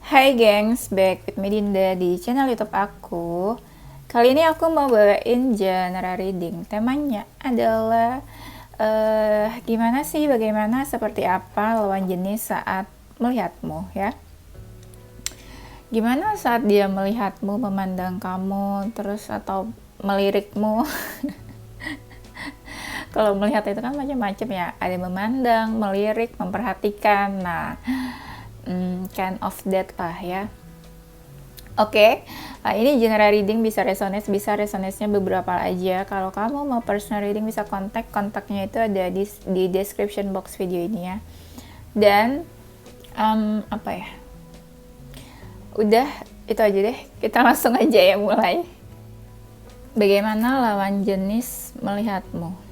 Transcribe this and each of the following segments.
Hai gengs, back with Medinda di channel YouTube aku. Kali ini aku mau bawain genre reading. Temanya adalah gimana sih, bagaimana, seperti apa lawan jenis saat melihatmu ya. Gimana saat dia melihatmu, memandang kamu, terus atau melirikmu. Kalau melihat itu kan macam-macam ya, ada memandang, melirik, memperhatikan. Nah, kind of that lah ya. Oke, ini general reading bisa resonance-nya beberapa aja. Kalau kamu mau personal reading bisa kontaknya itu ada di description box video ini ya. Dan apa ya? Udah, itu aja deh. Kita langsung aja ya mulai. Bagaimana lawan jenis melihatmu?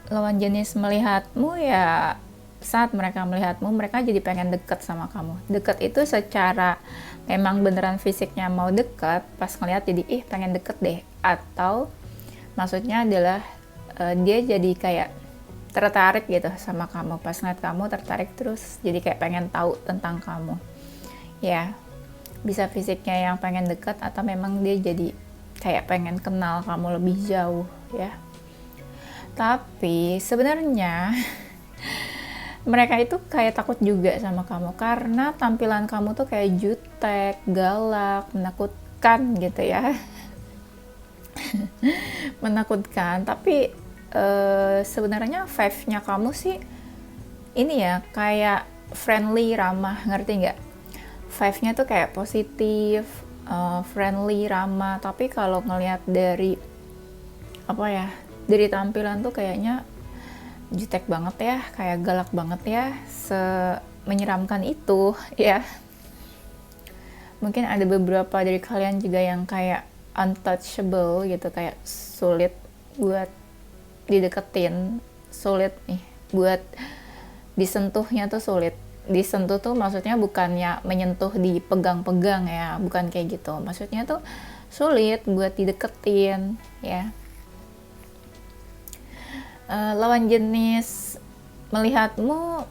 Lawan jenis melihatmu ya, saat mereka melihatmu, mereka jadi pengen deket sama kamu. Deket itu secara memang beneran fisiknya mau deket, pas ngeliat jadi pengen deket deh. Atau maksudnya adalah dia jadi kayak tertarik gitu sama kamu. Pas ngeliat kamu tertarik terus jadi kayak pengen tahu tentang kamu. Ya, bisa fisiknya yang pengen deket atau memang dia jadi kayak pengen kenal kamu lebih jauh ya. Tapi sebenarnya mereka itu kayak takut juga sama kamu karena tampilan kamu tuh kayak jutek, galak, menakutkan gitu ya. Menakutkan, tapi sebenarnya vibe-nya kamu sih ini ya, kayak friendly, ramah, ngerti nggak? Vibe-nya tuh kayak positif, friendly, ramah, tapi kalau ngelihat dari apa ya, dari tampilan tuh kayaknya jutek banget ya, kayak galak banget ya, menyeramkan itu ya. Mungkin ada beberapa dari kalian juga yang kayak untouchable gitu, kayak sulit buat dideketin, sulit nih buat disentuhnya tuh sulit. Disentuh tuh maksudnya bukannya menyentuh dipegang-pegang ya, bukan kayak gitu. Maksudnya tuh sulit buat dideketin ya. Lawan jenis melihatmu,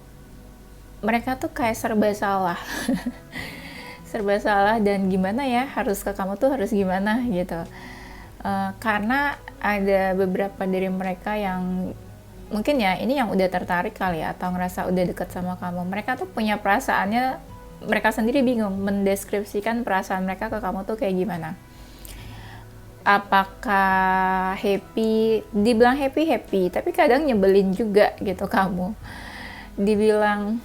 mereka tuh kayak serba salah. Serba salah dan gimana ya, harus ke kamu tuh harus gimana gitu. Karena ada beberapa dari mereka yang mungkin ya ini yang udah tertarik kali ya, atau ngerasa udah deket sama kamu. Mereka tuh punya perasaannya, mereka sendiri bingung mendeskripsikan perasaan mereka ke kamu tuh kayak gimana. Apakah happy, dibilang happy, tapi kadang nyebelin juga gitu kamu. Dibilang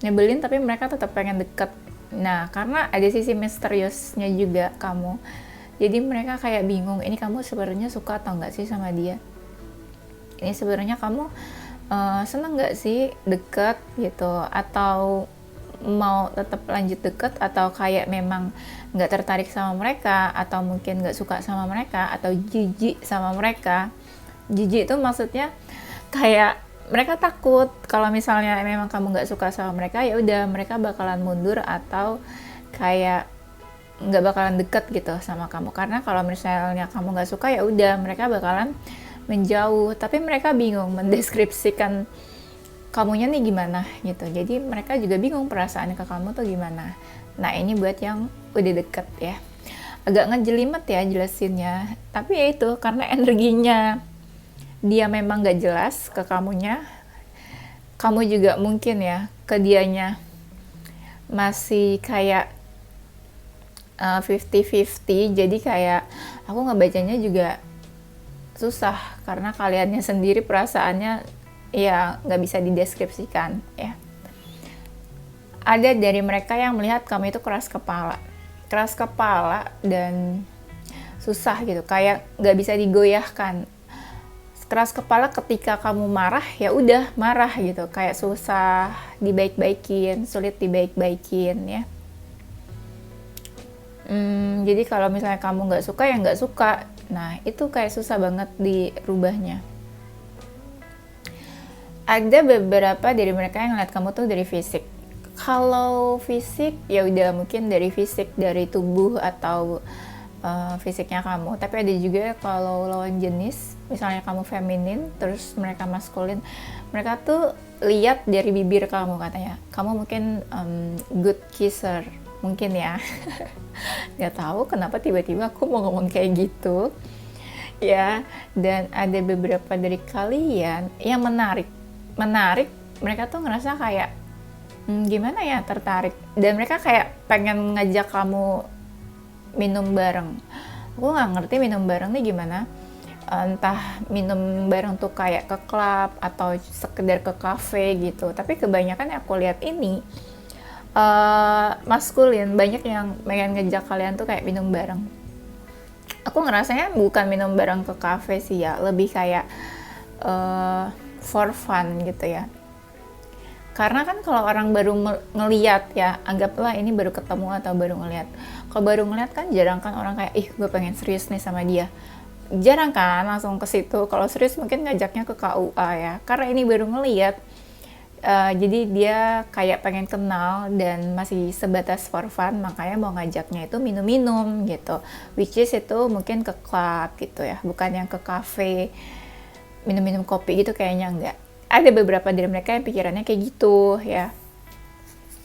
nyebelin tapi mereka tetap pengen deket. Nah, karena ada sisi misteriusnya juga kamu. Jadi mereka kayak bingung, ini kamu sebenarnya suka atau enggak sih sama dia? Ini sebenarnya kamu seneng nggak sih deket gitu, atau mau tetap lanjut deket, atau kayak memang nggak tertarik sama mereka, atau mungkin nggak suka sama mereka, atau jijik sama mereka. Jijik itu maksudnya kayak mereka takut kalau misalnya memang kamu nggak suka sama mereka, ya udah mereka bakalan mundur atau kayak nggak bakalan deket gitu sama kamu. Karena kalau misalnya kamu nggak suka, ya udah mereka bakalan menjauh. Tapi mereka bingung mendeskripsikan kamunya nih gimana gitu. Jadi mereka juga bingung perasaannya ke kamu tuh gimana. Nah, ini buat yang udah deket ya. Agak ngejelimet ya jelasinnya. Tapi ya itu, karena energinya dia memang gak jelas ke kamunya. Kamu juga mungkin ya ke dianya masih kayak 50-50. Jadi kayak aku ngebacanya juga susah karena kaliannya sendiri perasaannya ya nggak bisa dideskripsikan ya. Ada dari mereka yang melihat kamu itu keras kepala dan susah gitu, kayak nggak bisa digoyahkan. Keras kepala ketika kamu marah, ya udah marah gitu, kayak susah dibaik-baikin, sulit dibaik-baikin ya. Jadi kalau misalnya kamu nggak suka, ya nggak suka. Nah, itu kayak susah banget dirubahnya. Ada beberapa dari mereka yang ngeliat kamu tuh dari fisik. Kalau fisik ya udah mungkin dari fisik, dari tubuh atau fisiknya kamu. Tapi ada juga kalau lawan jenis, misalnya kamu feminin terus mereka maskulin, Mereka tuh lihat dari bibir kamu katanya. Kamu mungkin good kisser, mungkin ya. Gak tahu kenapa tiba-tiba aku mau ngomong kayak gitu. Ya, dan ada beberapa dari kalian yang menarik. Mereka tuh ngerasa kayak gimana ya, tertarik. Dan mereka kayak pengen ngajak kamu minum bareng. Aku nggak ngerti minum bareng nih gimana. Entah minum bareng tuh kayak ke klub atau sekedar ke kafe gitu. Tapi kebanyakan yang aku lihat ini maskulin, banyak yang pengen ngejak kalian tuh kayak minum bareng. Aku ngerasanya bukan minum bareng ke kafe sih ya, lebih kayak for fun gitu ya. Karena kan kalau orang baru ngeliat ya, anggaplah ini baru ketemu atau baru ngeliat. Kalau baru ngeliat kan jarang kan orang kayak, ih gue pengen serius nih sama dia. Jarang kan langsung ke situ. Kalau serius mungkin ngajaknya ke KUA ya. Karena ini baru ngeliat, jadi dia kayak pengen kenal dan masih sebatas for fun, makanya mau ngajaknya itu minum-minum gitu. Which is itu mungkin ke klub gitu ya, bukan yang ke cafe minum-minum kopi gitu, kayaknya enggak. Ada beberapa dari mereka yang pikirannya kayak gitu ya.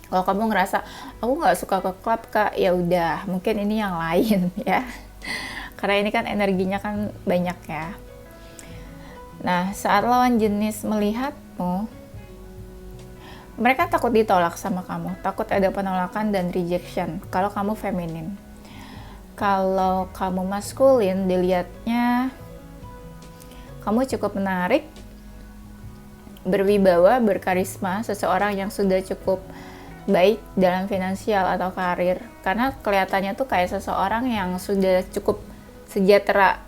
Kalau kamu ngerasa aku nggak suka ke klub kak, ya udah mungkin ini yang lain ya. Karena ini kan energinya kan banyak ya. Nah, saat lawan jenis melihatmu, mereka takut ditolak sama kamu, takut ada penolakan dan rejection kalau kamu feminin. Kalau kamu maskulin, dilihatnya kamu cukup menarik, berwibawa, berkarisma, seseorang yang sudah cukup baik dalam finansial atau karir. Karena kelihatannya tuh kayak seseorang yang sudah cukup sejahtera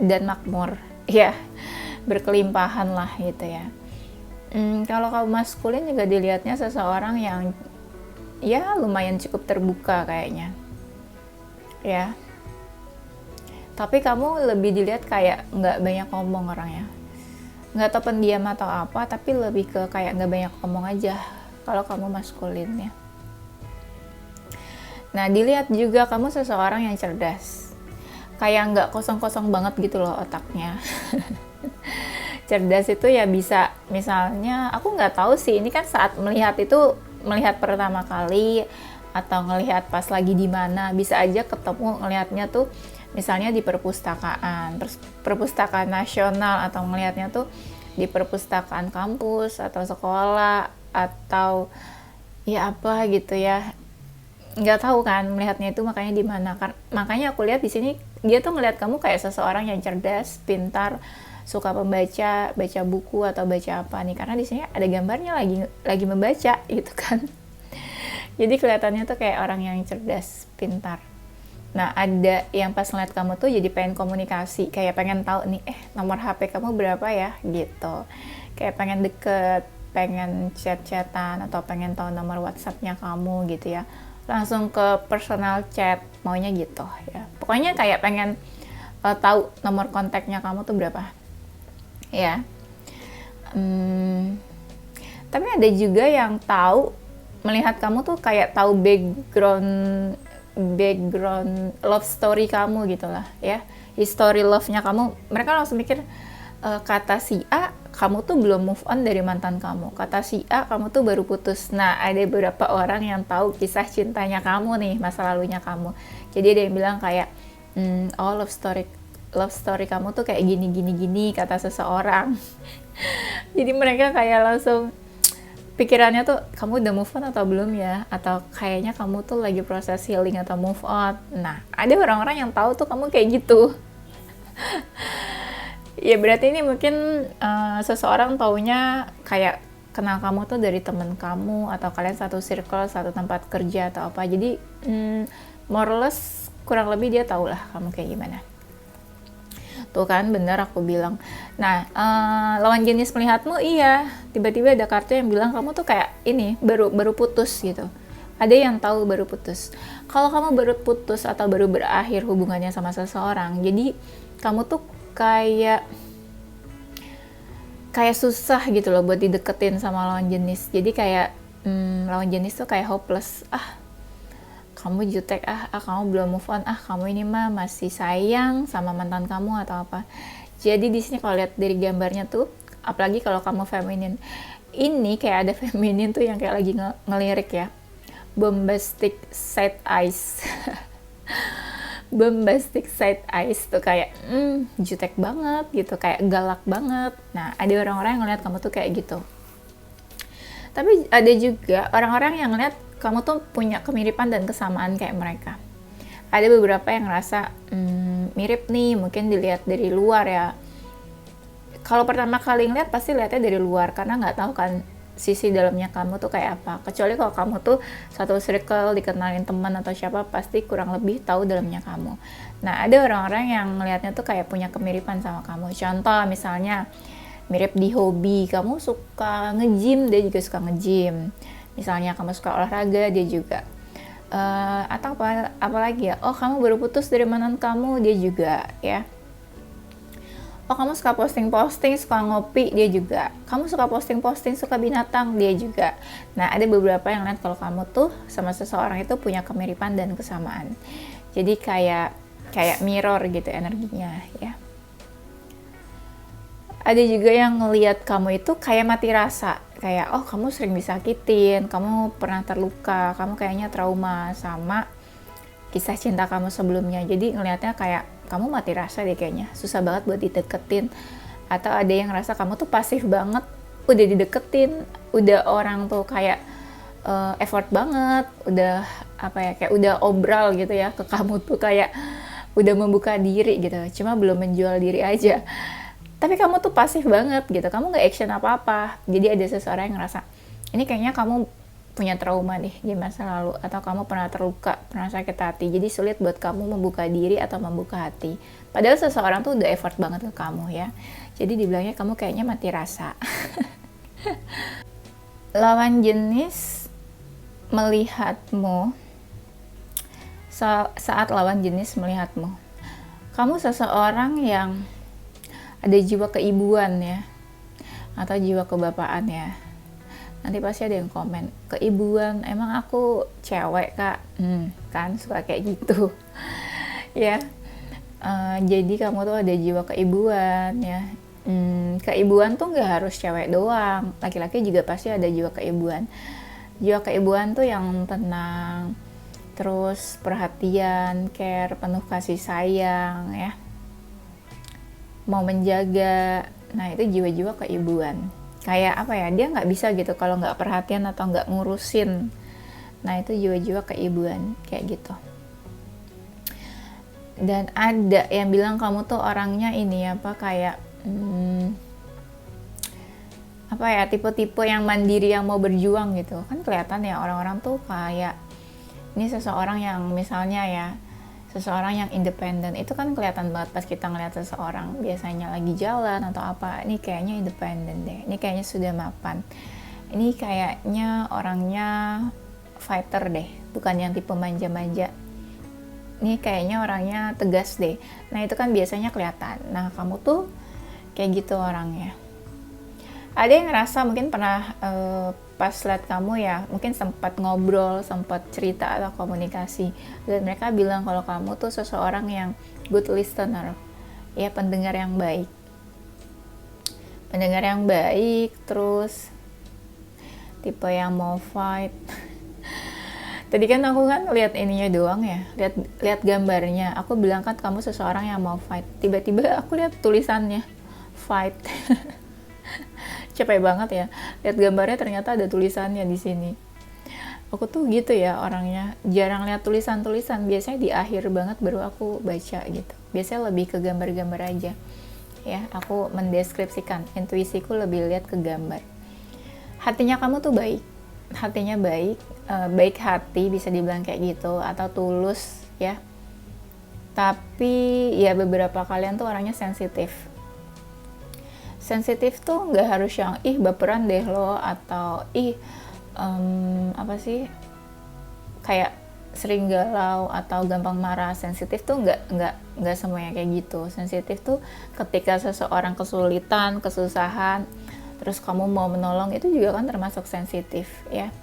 dan makmur. Ya, berkelimpahan lah gitu ya. Kalau kamu maskulin juga dilihatnya seseorang yang ya lumayan cukup terbuka kayaknya. Ya. Tapi kamu lebih dilihat kayak nggak banyak ngomong orangnya. Nggak tahu pendiam atau apa, tapi lebih ke kayak nggak banyak ngomong aja kalau kamu maskulin ya. Nah, dilihat juga kamu seseorang yang cerdas. Kayak nggak kosong-kosong banget gitu loh otaknya. Cerdas itu ya bisa, misalnya aku nggak tahu sih, ini kan saat melihat itu, melihat pertama kali atau ngelihat pas lagi di mana, bisa aja ketemu ngelihatnya tuh misalnya di perpustakaan nasional, atau ngelihatnya tuh di perpustakaan kampus atau sekolah atau ya apa gitu ya, nggak tahu kan melihatnya itu makanya di mana. Makanya aku lihat di sini dia tuh ngelihat kamu kayak seseorang yang cerdas, pintar, suka membaca, baca buku atau baca apa nih, karena di sini ada gambarnya lagi membaca gitu kan. Jadi kelihatannya tuh kayak orang yang cerdas, pintar. Nah, ada yang pas ngeliat kamu tuh jadi pengen komunikasi, kayak pengen tahu nih, nomor HP kamu berapa ya gitu. Kayak pengen deket, pengen chat-chatan atau pengen tahu nomor WhatsApp-nya kamu gitu ya. Langsung ke personal chat, maunya gitu ya. Pokoknya kayak pengen tahu nomor kontaknya kamu tuh berapa. Ya. Tapi ada juga yang tahu, melihat kamu tuh kayak tahu background love story kamu gitulah ya, history love-nya kamu. Mereka langsung mikir, kata si A kamu tuh belum move on dari mantan kamu, kata si A kamu tuh baru putus. Nah, ada beberapa orang yang tahu kisah cintanya kamu nih, masa lalunya kamu. Jadi ada yang bilang kayak oh love story kamu tuh kayak gini kata seseorang. Jadi mereka kayak langsung pikirannya tuh, kamu udah move on atau belum ya? Atau kayaknya kamu tuh lagi proses healing atau move on. Nah, ada orang-orang yang tahu tuh kamu kayak gitu. Ya berarti ini mungkin seseorang taunya kayak kenal kamu tuh dari temen kamu, atau kalian satu circle, satu tempat kerja atau apa. Jadi more or less kurang lebih dia tahu lah kamu kayak gimana. Tuh kan, bener aku bilang. Nah, lawan jenis melihatmu, iya, tiba-tiba ada kartu yang bilang kamu tuh kayak ini, baru putus gitu. Ada yang tahu baru putus. Kalau kamu baru putus atau baru berakhir hubungannya sama seseorang, jadi kamu tuh kayak susah gitu loh buat dideketin sama lawan jenis. Jadi kayak lawan jenis tuh kayak hopeless. Kamu jutek, kamu belum move on, kamu ini mah masih sayang sama mantan kamu atau apa. Jadi di sini kalau lihat dari gambarnya tuh, apalagi kalau kamu feminin. Ini kayak ada feminin tuh yang kayak lagi ngelirik ya, bombastic side eyes. Bombastic side eyes tuh kayak jutek banget gitu, kayak galak banget. Nah, ada orang-orang yang ngeliat kamu tuh kayak gitu. Tapi ada juga orang-orang yang ngeliat kamu tuh punya kemiripan dan kesamaan kayak mereka. Ada beberapa yang ngerasa mirip nih, mungkin dilihat dari luar ya. Kalau pertama kali ngeliat pasti lihatnya dari luar, karena nggak tahu kan sisi dalamnya kamu tuh kayak apa. Kecuali kalau kamu tuh satu circle, dikenalin teman atau siapa, pasti kurang lebih tahu dalamnya kamu. Nah, ada orang-orang yang ngelihatnya tuh kayak punya kemiripan sama kamu. Contoh misalnya mirip di hobi, kamu suka nge-gym, dia juga suka nge-gym. Misalnya kamu suka olahraga, dia juga. Atau apa lagi ya? Oh, kamu baru putus dari mantan kamu, dia juga ya. Oh, kamu suka posting-posting, suka ngopi, dia juga. Kamu suka posting-posting, suka binatang, dia juga. Nah, ada beberapa yang lihat kalau kamu tuh sama seseorang itu punya kemiripan dan kesamaan. Jadi kayak mirror gitu energinya ya. Ada juga yang ngelihat kamu itu kayak mati rasa. Kayak, oh kamu sering disakitin, kamu pernah terluka, kamu kayaknya trauma sama kisah cinta kamu sebelumnya. Jadi ngelihatnya kayak kamu mati rasa deh kayaknya, susah banget buat dideketin. Atau ada yang ngerasa kamu tuh pasif banget, udah dideketin, udah orang tuh kayak effort banget, udah kayak udah obral gitu ya ke kamu tuh, kayak udah membuka diri gitu, cuma belum menjual diri aja. Tapi kamu tuh pasif banget gitu, kamu nggak action apa-apa. Jadi ada seseorang yang ngerasa, ini kayaknya kamu punya trauma deh di masa lalu, atau kamu pernah terluka, pernah sakit hati, jadi sulit buat kamu membuka diri atau membuka hati. Padahal seseorang tuh udah effort banget ke kamu ya. Jadi dibilangnya kamu kayaknya mati rasa. Lawan jenis melihatmu, saat lawan jenis melihatmu, kamu seseorang yang ada jiwa keibuan ya, atau jiwa kebapaan ya. Nanti pasti ada yang komen, keibuan, emang aku cewek kak? Kan suka kayak gitu ya. Jadi kamu tuh ada jiwa keibuan ya. Keibuan tuh nggak harus cewek doang, laki-laki juga pasti ada jiwa keibuan. Jiwa keibuan tuh yang tenang, terus perhatian, care, penuh kasih sayang ya, mau menjaga. Nah, itu jiwa-jiwa keibuan. Kayak apa ya, dia nggak bisa gitu kalau nggak perhatian atau nggak ngurusin. Nah, itu jiwa-jiwa keibuan kayak gitu. Dan ada yang bilang kamu tuh orangnya ini kayak tipe-tipe yang mandiri, yang mau berjuang gitu. Kan kelihatan ya orang-orang tuh kayak ini seseorang yang misalnya ya, seseorang yang independen, itu kan kelihatan banget pas kita ngeliat seseorang biasanya lagi jalan atau apa, ini kayaknya independen deh, ini kayaknya sudah mapan, ini kayaknya orangnya fighter deh, bukan yang tipe manja-manja, ini kayaknya orangnya tegas deh. Nah, itu kan biasanya kelihatan. Nah, kamu tuh kayak gitu orangnya. Ada yang ngerasa mungkin pernah pas lihat kamu ya, mungkin sempat ngobrol, sempat cerita atau komunikasi, dan mereka bilang kalau kamu tuh seseorang yang good listener ya, pendengar yang baik, terus tipe yang mau fight. Tadi kan aku kan lihat ininya doang ya, lihat gambarnya, aku bilang kan kamu seseorang yang mau fight, tiba-tiba aku lihat tulisannya fight. Capek banget ya, lihat gambarnya ternyata ada tulisannya di sini. Aku tuh gitu ya orangnya, jarang lihat tulisan-tulisan, biasanya di akhir banget baru aku baca gitu. Biasanya lebih ke gambar-gambar aja ya, aku mendeskripsikan, intuisiku lebih lihat ke gambar. Hatinya kamu tuh baik, hatinya baik, baik hati bisa dibilang kayak gitu, atau tulus ya. Tapi ya beberapa kalian tuh orangnya sensitif. Sensitif tuh nggak harus yang baperan deh lo, atau kayak sering galau atau gampang marah. Sensitif tuh nggak semuanya kayak gitu. Sensitif tuh ketika seseorang kesulitan, kesusahan, terus kamu mau menolong, itu juga kan termasuk sensitif ya.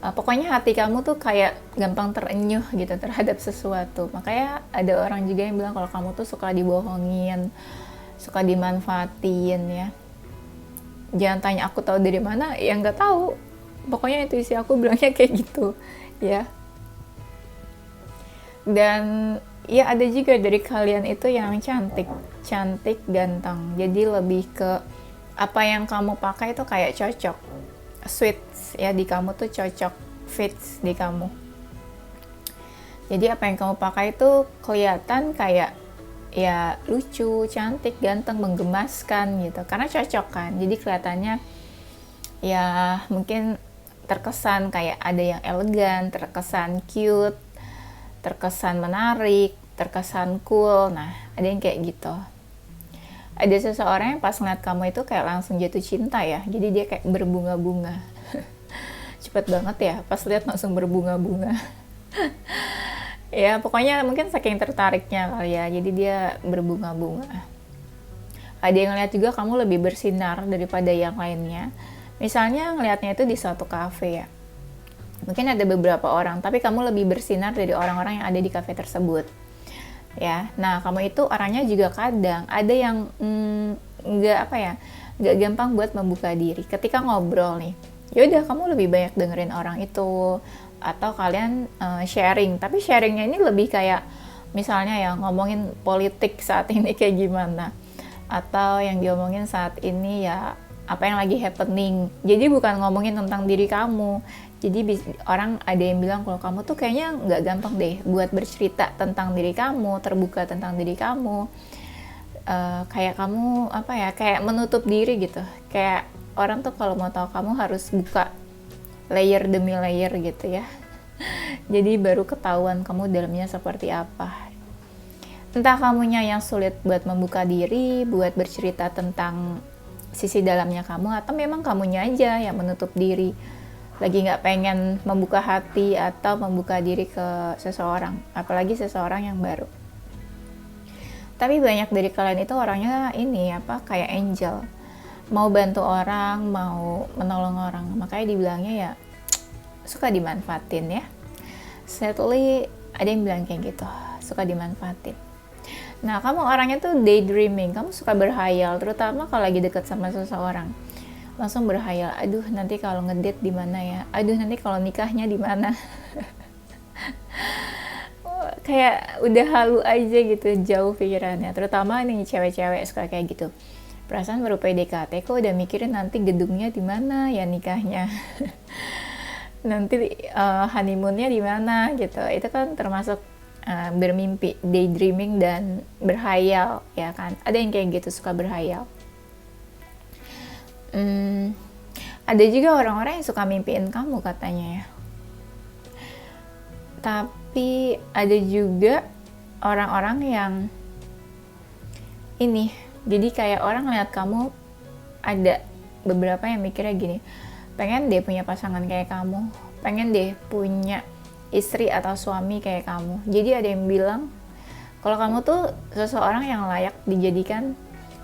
Pokoknya hati kamu tuh kayak gampang terenyuh gitu terhadap sesuatu. Makanya ada orang juga yang bilang kalau kamu tuh suka dibohongin, suka dimanfaatin ya. Jangan tanya aku tahu dari mana, ya nggak tahu. Pokoknya intuisi aku bilangnya kayak gitu, ya. Dan ya ada juga dari kalian itu yang cantik, ganteng. Jadi lebih ke apa yang kamu pakai itu kayak cocok, sweet ya di kamu tuh cocok, fits di kamu. Jadi apa yang kamu pakai itu kelihatan kayak ya lucu, cantik, ganteng, menggemaskan gitu. Karena cocok kan. Jadi kelihatannya ya mungkin terkesan kayak ada yang elegan, terkesan cute, terkesan menarik, terkesan cool. Nah, ada yang kayak gitu. Ada seseorang yang pas ngeliat kamu itu kayak langsung jatuh cinta ya. Jadi dia kayak berbunga-bunga. Cepet banget ya, pas lihat langsung berbunga-bunga. Ya, pokoknya mungkin saking tertariknya kali ya. Jadi dia berbunga-bunga. Ada yang ngeliat juga kamu lebih bersinar daripada yang lainnya. Misalnya ngeliatnya itu di suatu kafe ya. Mungkin ada beberapa orang, tapi kamu lebih bersinar dari orang-orang yang ada di kafe tersebut. Ya, nah kamu itu orangnya juga kadang ada yang nggak gampang buat membuka diri. Ketika ngobrol nih, yaudah kamu lebih banyak dengerin orang itu, atau kalian sharing. Tapi sharingnya ini lebih kayak misalnya ya ngomongin politik saat ini kayak gimana, atau yang diomongin saat ini ya apa yang lagi happening. Jadi bukan ngomongin tentang diri kamu. Jadi orang ada yang bilang kalau kamu tuh kayaknya nggak gampang deh buat bercerita tentang diri kamu, terbuka tentang diri kamu. Kayak kamu kayak menutup diri gitu. Kayak orang tuh kalau mau tahu kamu harus buka layer demi layer gitu ya. Jadi baru ketahuan kamu dalamnya seperti apa. Entah kamunya yang sulit buat membuka diri, buat bercerita tentang sisi dalamnya kamu, atau memang kamunya aja yang menutup diri, lagi nggak pengen membuka hati atau membuka diri ke seseorang, apalagi seseorang yang baru. Tapi banyak dari kalian itu orangnya ini kayak angel, mau bantu orang, mau menolong orang, makanya dibilangnya ya suka dimanfaatin ya. Sadly ada yang bilang kayak gitu, suka dimanfaatin. Nah, kamu orangnya tuh daydreaming, kamu suka berhayal, terutama kalau lagi deket sama seseorang. Langsung berhayal, aduh nanti kalau ngedate di mana ya, aduh nanti kalau nikahnya di mana. Kayak udah halu aja gitu, jauh pikirannya. Terutama nih cewek-cewek suka kayak gitu. Perasaan baru PDKT kok udah mikirin nanti gedungnya di mana ya nikahnya. Nanti honeymoonnya di mana gitu. Itu kan termasuk bermimpi, daydreaming dan berhayal ya kan. Ada yang kayak gitu, suka berhayal. Ada juga orang-orang yang suka mimpiin kamu katanya ya. Tapi ada juga orang-orang yang ini, jadi kayak orang lihat kamu, ada beberapa yang mikirnya gini, pengen deh punya pasangan kayak kamu, pengen deh punya istri atau suami kayak kamu. Jadi ada yang bilang kalau kamu tuh seseorang yang layak dijadikan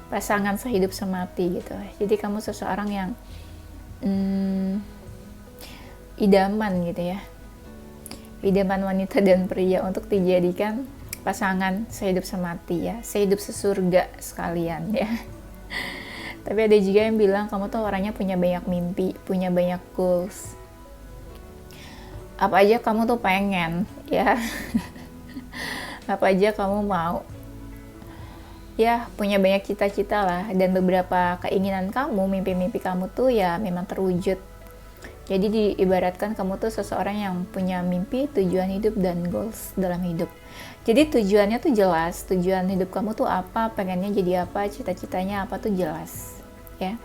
pasangan sehidup semati gitu. Jadi kamu seseorang yang idaman gitu ya, idaman wanita dan pria untuk dijadikan pasangan sehidup semati ya, sehidup sesurga sekalian ya. Tapi ada juga yang bilang kamu tuh orangnya punya banyak mimpi, punya banyak goals. Apa aja kamu tuh pengen ya. Apa aja kamu mau ya, punya banyak cita-cita lah, dan beberapa keinginan kamu, mimpi-mimpi kamu tuh ya memang terwujud. Jadi diibaratkan kamu tuh seseorang yang punya mimpi, tujuan hidup, dan goals dalam hidup. Jadi tujuannya tuh jelas, tujuan hidup kamu tuh apa, pengennya jadi apa, cita-citanya apa tuh jelas ya.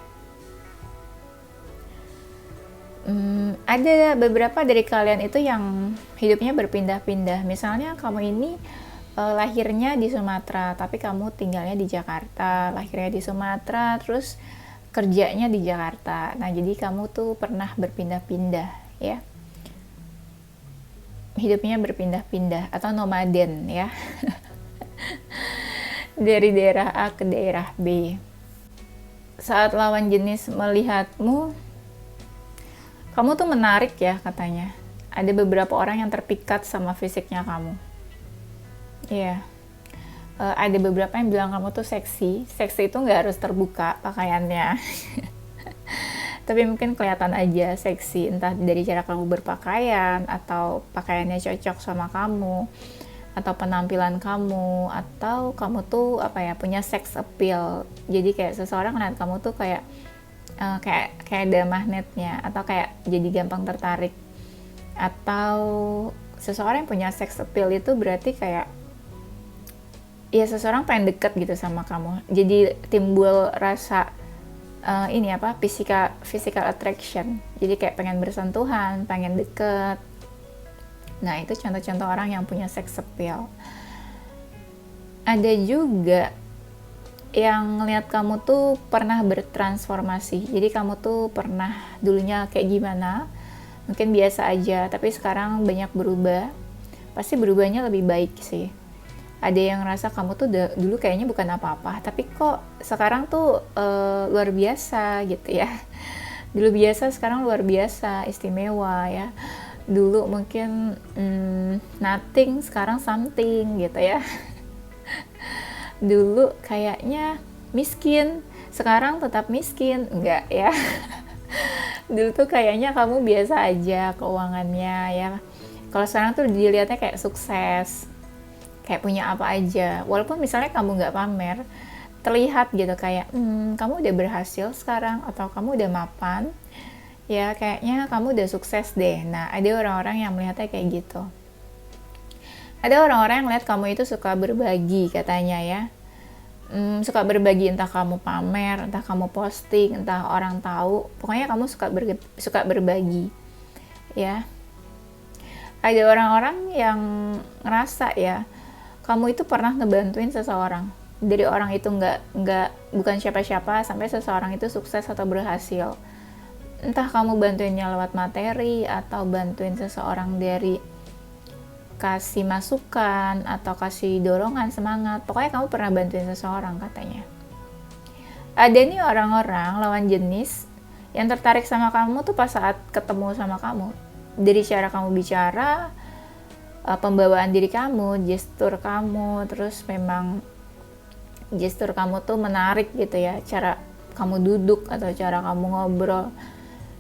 Ada beberapa dari kalian itu yang hidupnya berpindah-pindah. Misalnya kamu ini lahirnya di Sumatera, tapi kamu tinggalnya di Jakarta. Lahirnya di Sumatera, terus kerjanya di Jakarta. Nah, jadi kamu tuh pernah berpindah-pindah ya. Hidupnya berpindah-pindah atau nomaden ya. Dari daerah A ke daerah B. Saat lawan jenis melihatmu, kamu tuh menarik ya katanya. Ada beberapa orang yang terpikat sama fisiknya kamu. Iya. Ada beberapa yang bilang kamu tuh seksi. Seksi itu nggak harus terbuka pakaiannya. Tapi mungkin kelihatan aja seksi, entah dari cara kamu berpakaian, atau pakaiannya cocok sama kamu, atau penampilan kamu, atau kamu tuh apa ya, punya sex appeal. Jadi kayak seseorang ngeliat kamu tuh kayak kayak ada magnetnya, atau kayak jadi gampang tertarik. Atau seseorang yang punya sex appeal itu berarti kayak ya seseorang pengen deket gitu sama kamu. Jadi timbul rasa ini apa, physical attraction. Jadi kayak pengen bersentuhan, pengen deket. Nah, itu contoh-contoh orang yang punya sex appeal. Ada juga yang ngeliat kamu tuh pernah bertransformasi. Jadi kamu tuh pernah dulunya kayak gimana, mungkin biasa aja, tapi sekarang banyak berubah. Pasti berubahnya lebih baik sih. Ada yang ngerasa kamu tuh dulu kayaknya bukan apa-apa, tapi kok sekarang tuh luar biasa gitu ya. Dulu biasa, sekarang luar biasa, istimewa ya. Dulu mungkin nothing, sekarang something gitu ya. Dulu kayaknya miskin, sekarang tetap miskin, enggak ya. Dulu tuh kayaknya kamu biasa aja keuangannya ya. Kalau sekarang tuh dilihatnya kayak sukses, kayak punya apa aja. Walaupun misalnya kamu nggak pamer, terlihat gitu kayak kamu udah berhasil sekarang, atau kamu udah mapan ya, kayaknya kamu udah sukses deh. Nah, ada orang-orang yang melihatnya kayak gitu. Ada orang-orang yang lihat kamu itu suka berbagi katanya ya. Suka berbagi, entah kamu pamer, entah kamu posting, entah orang tahu, pokoknya kamu suka berbagi ya. Ada orang-orang yang ngerasa ya, kamu itu pernah ngebantuin seseorang. Dari orang itu bukan siapa-siapa sampai seseorang itu sukses atau berhasil. Entah kamu bantuinnya lewat materi, atau bantuin seseorang dari kasih masukan, atau kasih dorongan, semangat. Pokoknya kamu pernah bantuin seseorang katanya. Ada nih orang-orang lawan jenis yang tertarik sama kamu tuh pas saat ketemu sama kamu. Dari cara kamu bicara, pembawaan diri kamu, gestur kamu, terus memang gestur kamu tuh menarik gitu ya. Cara kamu duduk, atau cara kamu ngobrol,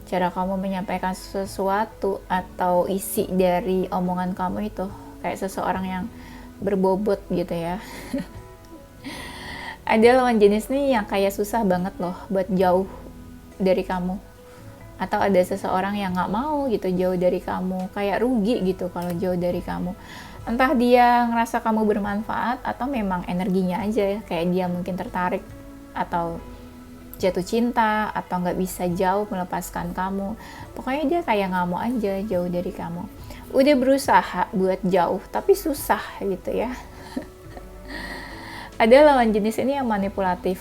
cara kamu menyampaikan sesuatu, atau isi dari omongan kamu itu kayak seseorang yang berbobot gitu ya. Ada lawan jenis nih yang kayak susah banget loh buat jauh dari kamu, atau ada seseorang yang nggak mau gitu jauh dari kamu, kayak rugi gitu kalau jauh dari kamu. Entah dia ngerasa kamu bermanfaat, atau memang energinya aja ya, kayak dia mungkin tertarik atau jatuh cinta, atau nggak bisa jauh melepaskan kamu. Pokoknya dia kayak nggak mau aja jauh dari kamu. Udah berusaha buat jauh, tapi susah gitu ya. Ada lawan jenis ini yang manipulatif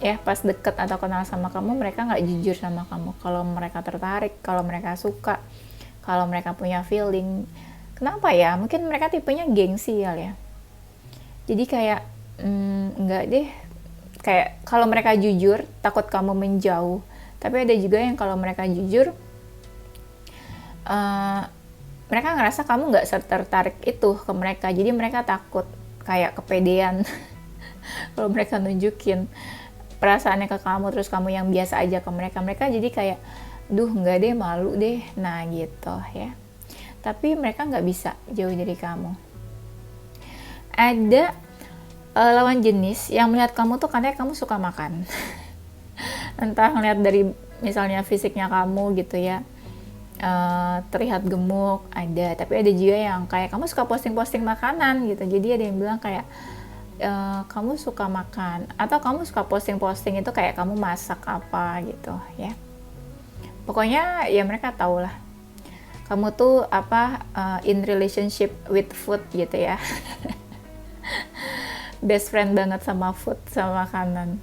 ya. Pas deket atau kenal sama kamu, mereka nggak jujur sama kamu kalau mereka tertarik, kalau mereka suka, kalau mereka punya feeling. Kenapa ya? Mungkin mereka tipenya gengsi ya. Jadi kayak nggak deh, kayak kalau mereka jujur takut kamu menjauh. Tapi ada juga yang kalau mereka jujur mereka ngerasa kamu nggak tertarik itu ke mereka, jadi mereka takut, kayak kepedean. Kalau mereka nunjukin perasaannya ke kamu, terus kamu yang biasa aja ke mereka jadi kayak nggak deh, malu deh, nah gitu ya. Tapi mereka nggak bisa jauh dari kamu. Ada lawan jenis yang melihat kamu tuh katanya kamu suka makan. Entah ngeliat dari misalnya fisiknya kamu gitu ya, terlihat gemuk, ada. Tapi ada juga yang kayak kamu suka posting-posting makanan gitu. Jadi ada yang bilang kayak kamu suka makan, atau kamu suka posting-posting itu kayak kamu masak apa gitu ya. Pokoknya ya mereka tahu lah kamu tuh apa, in relationship with food gitu ya. Best friend banget sama food, sama makanan.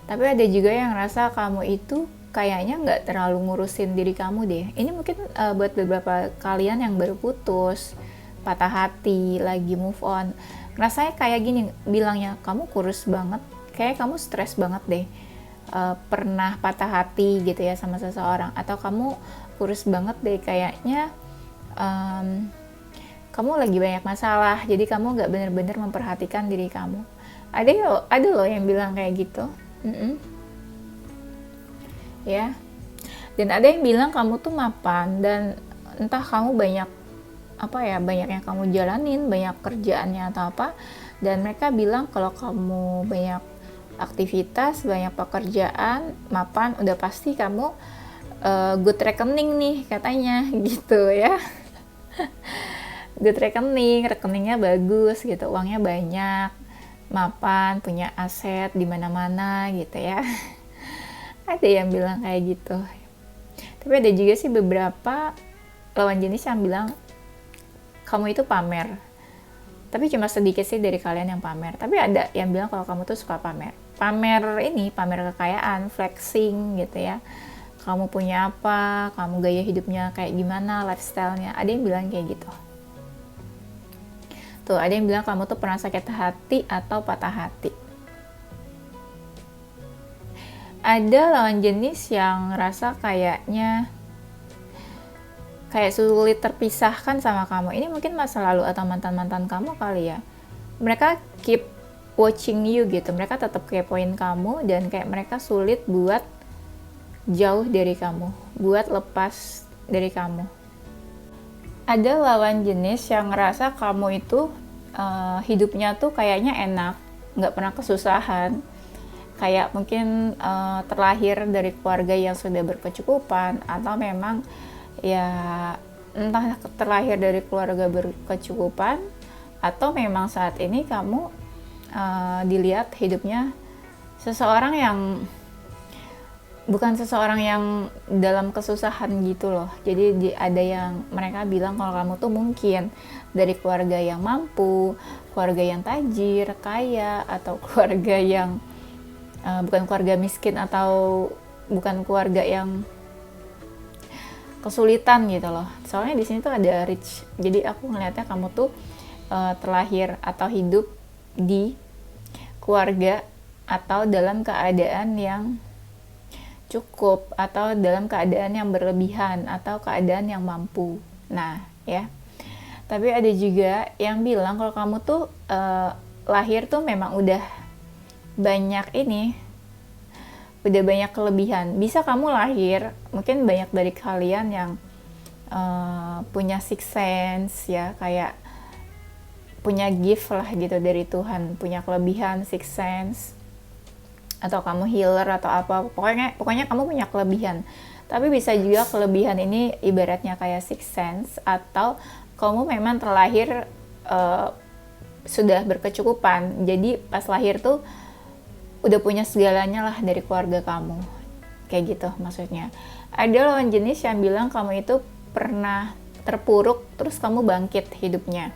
Tapi ada juga yang ngerasa kamu itu kayaknya nggak terlalu ngurusin diri kamu deh. Ini mungkin buat beberapa kalian yang baru putus, patah hati, lagi move on. Rasanya kayak gini, bilangnya kamu kurus banget, kayak kamu stres banget deh. Pernah patah hati gitu ya sama seseorang, atau kamu kurus banget deh kayaknya, kamu lagi banyak masalah, jadi kamu nggak bener-bener memperhatikan diri kamu. Ada loh yang bilang kayak gitu. ya. Dan ada yang bilang kamu tuh mapan, dan entah kamu banyak yang kamu jalanin, banyak kerjaannya atau apa, dan mereka bilang kalau kamu banyak aktivitas, banyak pekerjaan, mapan, udah pasti kamu good rekening nih katanya gitu ya. Good rekening, rekeningnya bagus gitu, uangnya banyak, mapan, punya aset di mana-mana gitu ya. Ada yang bilang kayak gitu. Tapi ada juga sih beberapa lawan jenis yang bilang kamu itu pamer. Tapi cuma sedikit sih dari kalian yang pamer. Tapi ada yang bilang kalau kamu tuh suka pamer. Pamer kekayaan, flexing gitu ya. Kamu punya apa, kamu gaya hidupnya kayak gimana, lifestyle-nya. Ada yang bilang kayak gitu. Tuh, ada yang bilang kamu tuh pernah sakit hati atau patah hati. Ada lawan jenis yang ngerasa kayak sulit terpisahkan sama kamu. Ini mungkin masa lalu atau mantan-mantan kamu kali ya. Mereka keep watching you gitu. Mereka tetap kepoin kamu, dan kayak mereka sulit buat jauh dari kamu, buat lepas dari kamu. Ada lawan jenis yang ngerasa kamu itu hidupnya tuh kayaknya enak, nggak pernah kesusahan. Kayak mungkin terlahir dari keluarga yang sudah berkecukupan, atau memang ya entah terlahir dari keluarga berkecukupan, atau memang saat ini kamu dilihat hidupnya seseorang yang bukan seseorang yang dalam kesusahan gitu loh. Jadi ada yang mereka bilang kalau kamu tuh mungkin dari keluarga yang mampu, keluarga yang tajir, kaya, atau keluarga yang bukan keluarga miskin, atau bukan keluarga yang kesulitan gitu loh. Soalnya di sini tuh ada rich. Jadi aku ngelihatnya kamu tuh terlahir atau hidup di keluarga atau dalam keadaan yang cukup, atau dalam keadaan yang berlebihan, atau keadaan yang mampu. Nah, ya. Tapi ada juga yang bilang kalau kamu tuh lahir tuh memang udah banyak kelebihan. Bisa kamu lahir, mungkin banyak dari kalian yang punya sixth sense ya, kayak punya gift lah gitu dari Tuhan, punya kelebihan sixth sense, atau kamu healer atau apa, pokoknya kamu punya kelebihan. Tapi bisa juga kelebihan ini ibaratnya kayak sixth sense, atau kamu memang terlahir sudah berkecukupan, jadi pas lahir tuh udah punya segalanya lah dari keluarga kamu, kayak gitu maksudnya. Ada lawan jenis yang bilang kamu itu pernah terpuruk, terus kamu bangkit hidupnya.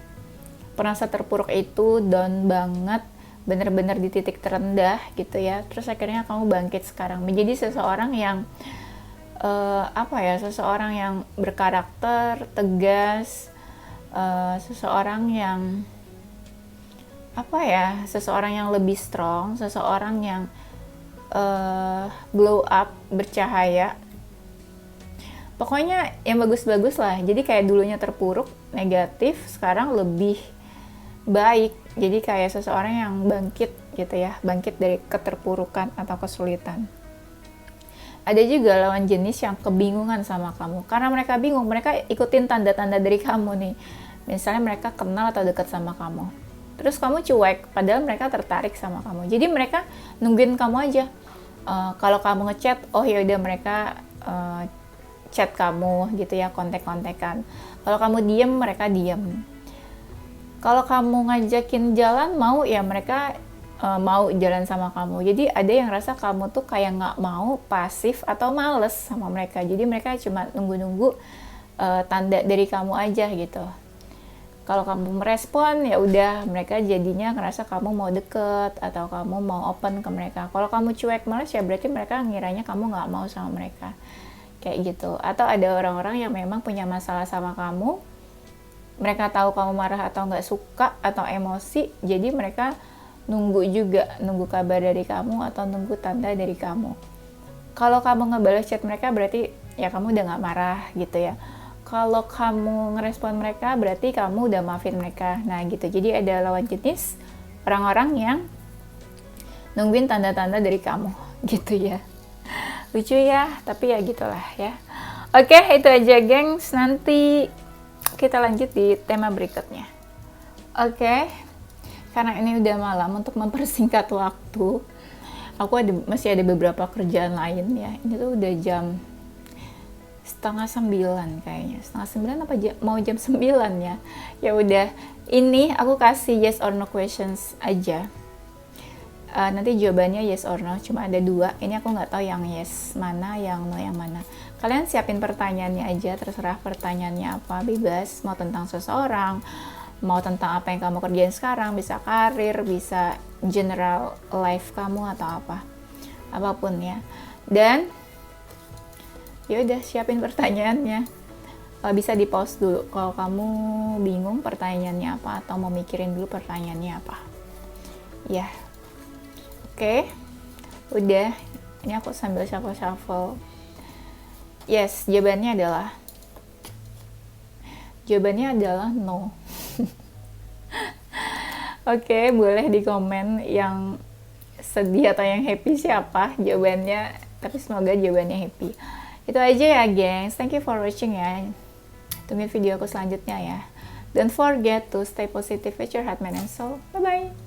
Pernah terpuruk itu down banget, bener-bener di titik terendah gitu ya, terus akhirnya kamu bangkit sekarang menjadi seseorang yang seseorang yang berkarakter, tegas, seseorang yang seseorang yang lebih strong, seseorang yang glow up, bercahaya. Pokoknya yang bagus-bagus lah. Jadi kayak dulunya terpuruk, negatif, sekarang lebih baik. Jadi kayak seseorang yang bangkit gitu ya, bangkit dari keterpurukan atau kesulitan. Ada juga lawan jenis yang kebingungan sama kamu. Karena mereka bingung, mereka ikutin tanda-tanda dari kamu nih. Misalnya mereka kenal atau dekat sama kamu, terus kamu cuek, padahal mereka tertarik sama kamu. Jadi mereka nungguin kamu aja. Kalau kamu ngechat, oh ya udah mereka chat kamu gitu ya, kontek-kontekan. Kalau kamu diem, mereka diem. Kalau kamu ngajakin jalan, mau ya mereka mau jalan sama kamu. Jadi ada yang rasa kamu tuh kayak nggak mau, pasif atau males sama mereka. Jadi mereka cuma nunggu-nunggu tanda dari kamu aja gitu. Kalau kamu merespon, ya udah mereka jadinya ngerasa kamu mau deket atau kamu mau open ke mereka. Kalau kamu cuek males, ya berarti mereka ngiranya kamu nggak mau sama mereka, kayak gitu. Atau ada orang-orang yang memang punya masalah sama kamu, mereka tahu kamu marah atau nggak suka atau emosi, jadi mereka nunggu kabar dari kamu atau nunggu tanda dari kamu. Kalau kamu ngebales chat mereka, berarti ya kamu udah nggak marah gitu ya. Kalau kamu ngerespon mereka, berarti kamu udah maafin mereka. Nah gitu, jadi ada lawan jenis orang-orang yang nungguin tanda-tanda dari kamu gitu ya. Lucu ya, tapi ya gitulah ya. Oke, itu aja gengs. Nanti kita lanjut di tema berikutnya. Oke, karena ini udah malam, untuk mempersingkat waktu, aku masih ada beberapa kerjaan lain ya. Ini tuh udah jam 8:30 kayaknya. 8:30 apa mau jam 9 ya. Ya udah, ini aku kasih yes or no questions aja. Nanti jawabannya yes or no, cuma ada 2. Ini aku nggak tahu yang yes mana, yang no yang mana. Kalian siapin pertanyaannya aja, terserah pertanyaannya apa, bebas. Mau tentang seseorang, mau tentang apa yang kamu kerjain sekarang, bisa karir, bisa general life kamu atau apapun ya. Dan ya udah, siapin pertanyaannya. Bisa di pause dulu kalau kamu bingung pertanyaannya apa, atau mau mikirin dulu pertanyaannya apa ya. Oke, udah. Ini aku sambil shuffle. Yes, jawabannya adalah no. Oke, boleh di komen yang sedih atau yang happy siapa jawabannya. Tapi semoga jawabannya happy. Itu aja ya, gengs. Thank you for watching ya. Tungguin video aku selanjutnya ya. Don't forget to stay positive with your heart, mind, and soul. Bye-bye.